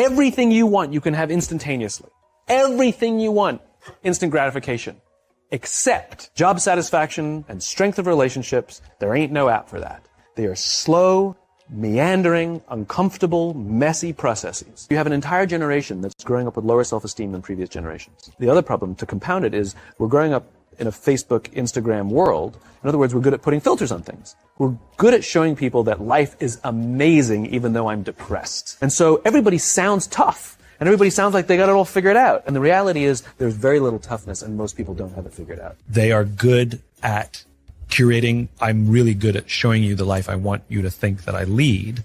Everything you want, you can have instantaneously. Everything you want, instant gratification. Except job satisfaction and strength of relationships, there ain't no app for that. They are slow, meandering, uncomfortable, messy processes. You have an entire generation that's growing up with lower self-esteem than previous generations. The other problem, to compound it, is we're growing up in a Facebook, Instagram world. In other words, we're good at putting filters on things. We're good at showing people that life is amazing even though I'm depressed. And so everybody sounds tough. And everybody sounds like they got it all figured out. And the reality is there's very little toughness and most people don't have it figured out. They are good at curating. I'm really good at showing you the life I want you to think that I lead.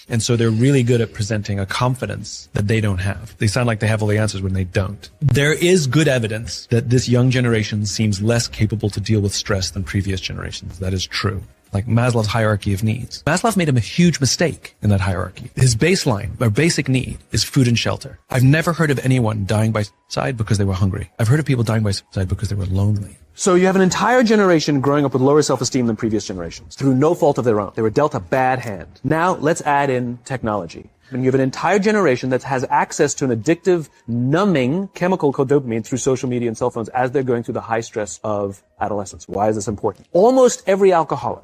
And so they're really good at presenting a confidence that they don't have. They sound like they have all the answers when they don't. There is good evidence that this young generation seems less capable to deal with stress than previous generations. That is true. Like Maslow's hierarchy of needs. Maslow made a huge mistake in that hierarchy. His baseline, or basic need, is food and shelter. I've never heard of anyone dying by suicide because they were hungry. I've heard of people dying by suicide because they were lonely. So you have an entire generation growing up with lower self-esteem than previous generations, through no fault of their own. They were dealt a bad hand. Now, let's add in technology. And you have an entire generation that has access to an addictive, numbing chemical called dopamine through social media and cell phones as they're going through the high stress of adolescence. Why is this important? Almost every alcoholic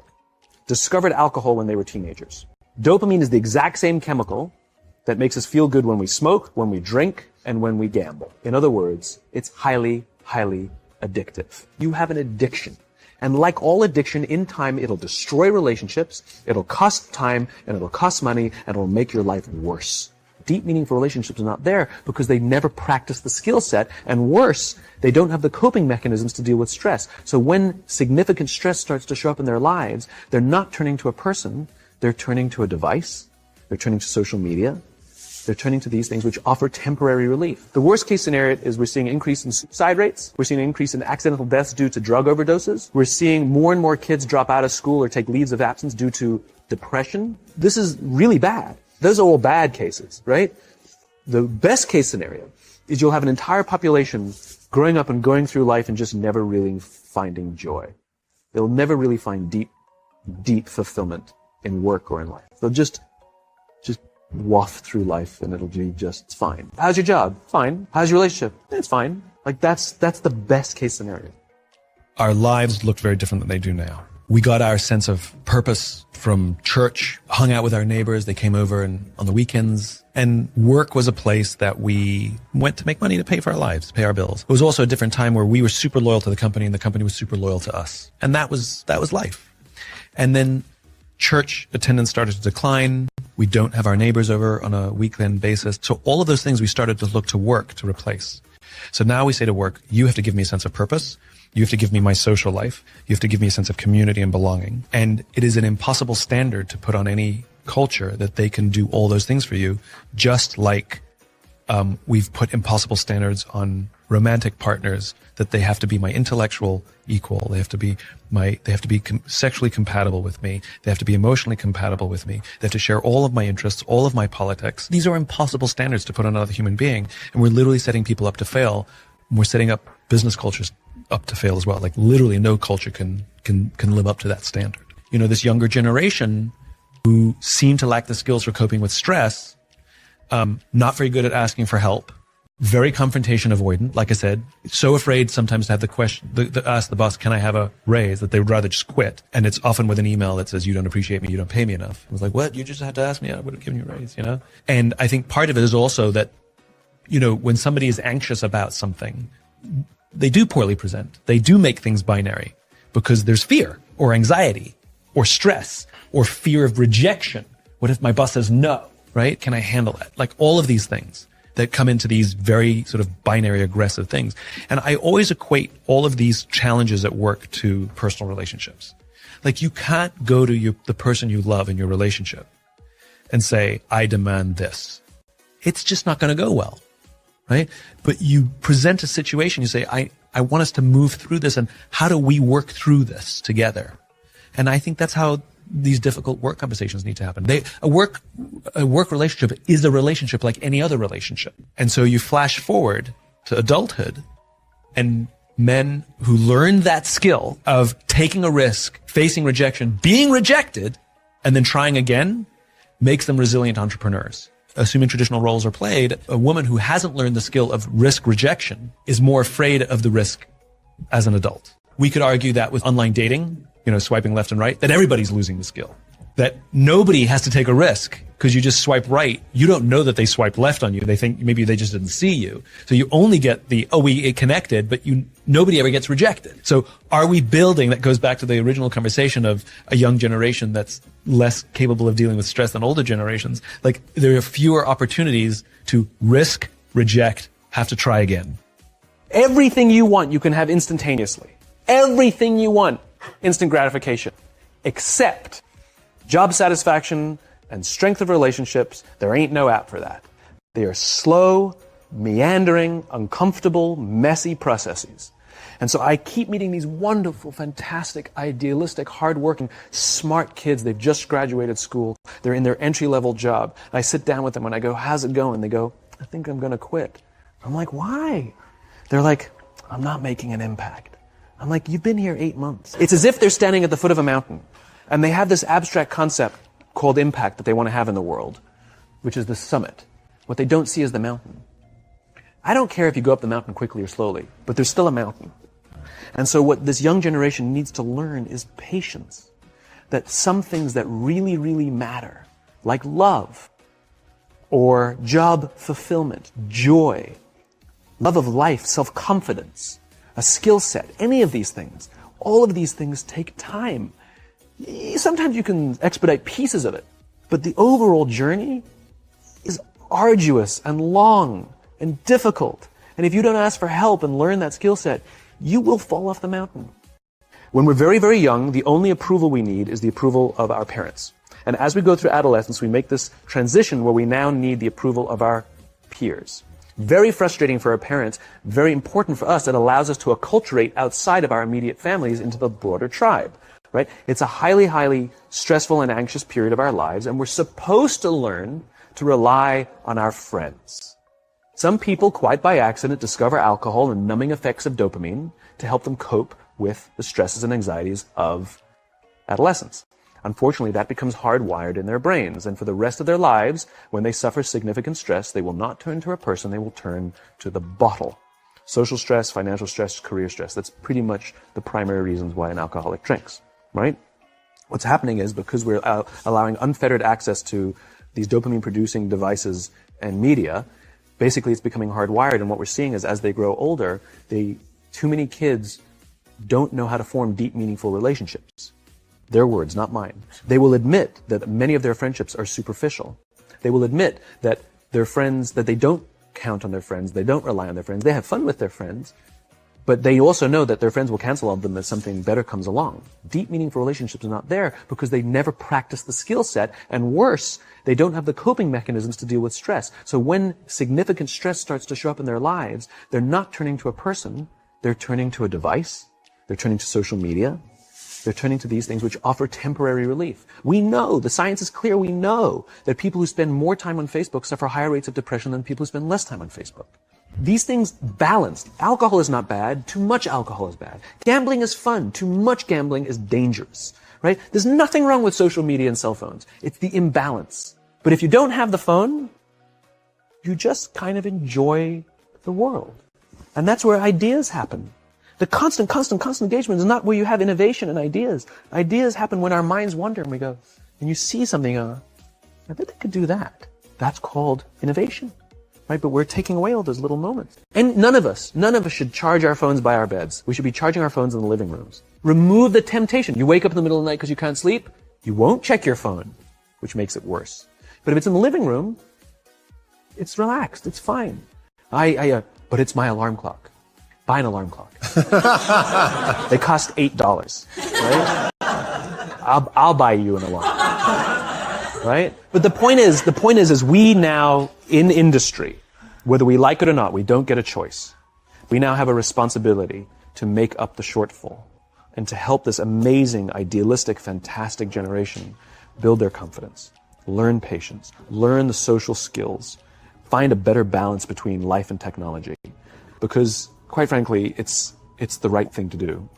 discovered alcohol when they were teenagers. Dopamine is the exact same chemical that makes us feel good when we smoke, when we drink, and when we gamble. In other words, it's highly, highly addictive. You have an addiction. And like all addiction, in time, it'll destroy relationships, it'll cost time, and it'll cost money, and it'll make your life worse. Deep, meaningful relationships are not there because they never practice the skill set, and worse, they don't have the coping mechanisms to deal with stress. So when significant stress starts to show up in their lives, they're not turning to a person, they're turning to a device, they're turning to social media, they're turning to these things which offer temporary relief. The worst case scenario is we're seeing an increase in suicide rates, we're seeing an increase in accidental deaths due to drug overdoses, we're seeing more and more kids drop out of school or take leaves of absence due to depression. This is really bad. Those are all bad cases, right? The best case scenario is you'll have an entire population growing up and going through life and just never really finding joy. They'll never really find deep fulfillment in work or in life. They'll just waft through life and it'll be just fine. How's your job? Fine. How's your relationship? It's fine. Like that's the best case scenario. Our lives looked very different than they do now. We got our sense of purpose from church, hung out with our neighbors. They came over and on the weekends, and work was a place that we went to make money to pay for our lives, to pay our bills. It was also a different time where we were super loyal to the company and the company was super loyal to us. And that was life. And then church attendance started to decline. We don't have our neighbors over on a weekend basis. So all of those things we started to look to work to replace. So now we say to work, you have to give me a sense of purpose. You have to give me my social life. You have to give me a sense of community and belonging. And it is an impossible standard to put on any culture that they can do all those things for you, just like we've put impossible standards on romantic partners, that they have to be my intellectual equal. They have to be sexually compatible with me. They have to be emotionally compatible with me. They have to share all of my interests, all of my politics. These are impossible standards to put on another human being. And we're literally setting people up to fail. We're setting up business cultures up to fail as well. Like literally no culture can live up to that standard. You know, this younger generation who seem to lack the skills for coping with stress, not very good at asking for help, very confrontation avoidant. Like I said, so afraid sometimes to have the question, ask the boss, can I have a raise, that they would rather just quit. And it's often with an email that says, you don't appreciate me, you don't pay me enough. I was like, what? You just had to ask me, I would have given you a raise, you know? And I think part of it is also that, you know, when somebody is anxious about something, they do poorly present. They do make things binary because there's fear or anxiety or stress or fear of rejection. What if my boss says no, right? Can I handle that? Like all of these things that come into these very sort of binary aggressive things. And I always equate all of these challenges at work to personal relationships. Like you can't go to the person you love in your relationship and say, I demand this. It's just not going to go well. Right? But you present a situation, you say, I want us to move through this, and how do we work through this together? And I think that's how these difficult work conversations need to happen. A work relationship is a relationship like any other relationship. And so you flash forward to adulthood, and men who learn that skill of taking a risk, facing rejection, being rejected, and then trying again, makes them resilient entrepreneurs. assuming traditional roles are played, a woman who hasn't learned the skill of risk rejection is more afraid of the risk as an adult. We could argue that with online dating, swiping left and right, that everybody's losing the skill. That nobody has to take a risk because you just swipe right. You don't know that they swiped left on you. They think maybe they just didn't see you. So you only get we connected, but nobody ever gets rejected. So are we building, that goes back to the original conversation of a young generation that's less capable of dealing with stress than older generations. Like there are fewer opportunities to risk, reject, have to try again. Everything you want, you can have instantaneously. Everything you want, instant gratification, except job satisfaction and strength of relationships. There ain't no app for that. They are slow, meandering, uncomfortable, messy processes. And so I keep meeting these wonderful, fantastic, idealistic, hardworking, smart kids. They've just graduated school. They're in their entry-level job. And I sit down with them and I go, how's it going? They go, I think I'm going to quit. I'm like, why? They're like, I'm not making an impact. I'm like, you've been here 8 months. It's as if they're standing at the foot of a mountain. And they have this abstract concept called impact that they want to have in the world, which is the summit. What they don't see is the mountain. I don't care if you go up the mountain quickly or slowly, but there's still a mountain. And so what this young generation needs to learn is patience. That some things that really, really matter, like love, or job fulfillment, joy, love of life, self-confidence, a skill set, any of these things, all of these things take time. Sometimes you can expedite pieces of it, but the overall journey is arduous and long and difficult. And if you don't ask for help and learn that skill set, you will fall off the mountain. When we're very, very young, the only approval we need is the approval of our parents. And as we go through adolescence, we make this transition where we now need the approval of our peers. Very frustrating for our parents, very important for us. It allows us to acculturate outside of our immediate families into the broader tribe. Right? It's a highly, highly stressful and anxious period of our lives, and we're supposed to learn to rely on our friends. Some people, quite by accident, discover alcohol and numbing effects of dopamine to help them cope with the stresses and anxieties of adolescence. Unfortunately, that becomes hardwired in their brains, and for the rest of their lives, when they suffer significant stress, they will not turn to a person, they will turn to the bottle. Social stress, financial stress, career stress. That's pretty much the primary reasons why an alcoholic drinks. Right? What's happening is because we're allowing unfettered access to these dopamine-producing devices and media, basically it's becoming hardwired, and what we're seeing is as they grow older, too many kids don't know how to form deep, meaningful relationships. Their words, not mine. They will admit that many of their friendships are superficial. They will admit that their friends, that they don't count on their friends, they don't rely on their friends, they have fun with their friends, but they also know that their friends will cancel on them as something better comes along. Deep, meaningful relationships are not there because they never practice the skill set, and worse, they don't have the coping mechanisms to deal with stress. So when significant stress starts to show up in their lives, they're not turning to a person, they're turning to a device, they're turning to social media, they're turning to these things which offer temporary relief. We know, the science is clear, we know that people who spend more time on Facebook suffer higher rates of depression than people who spend less time on Facebook. These things balanced. Alcohol is not bad. Too much alcohol is bad. Gambling is fun. Too much gambling is dangerous. Right? There's nothing wrong with social media and cell phones. It's the imbalance. But if you don't have the phone, you just kind of enjoy the world. And that's where ideas happen. The constant engagement is not where you have innovation and ideas. Ideas happen when our minds wander and we go, and you see something, I bet they could do that. That's called innovation. Right? But we're taking away all those little moments. And none of us should charge our phones by our beds. We should be charging our phones in the living rooms. Remove the temptation. You wake up in the middle of the night because you can't sleep, you won't check your phone, which makes it worse. But if it's in the living room, it's relaxed, it's fine. But it's my alarm clock. Buy an alarm clock. They cost $8, right? I'll buy you an alarm. Right? But the point is we now, in industry, whether we like it or not, we don't get a choice. We now have a responsibility to make up the shortfall and to help this amazing, idealistic, fantastic generation build their confidence, learn patience, learn the social skills, find a better balance between life and technology. Because, quite frankly, it's the right thing to do.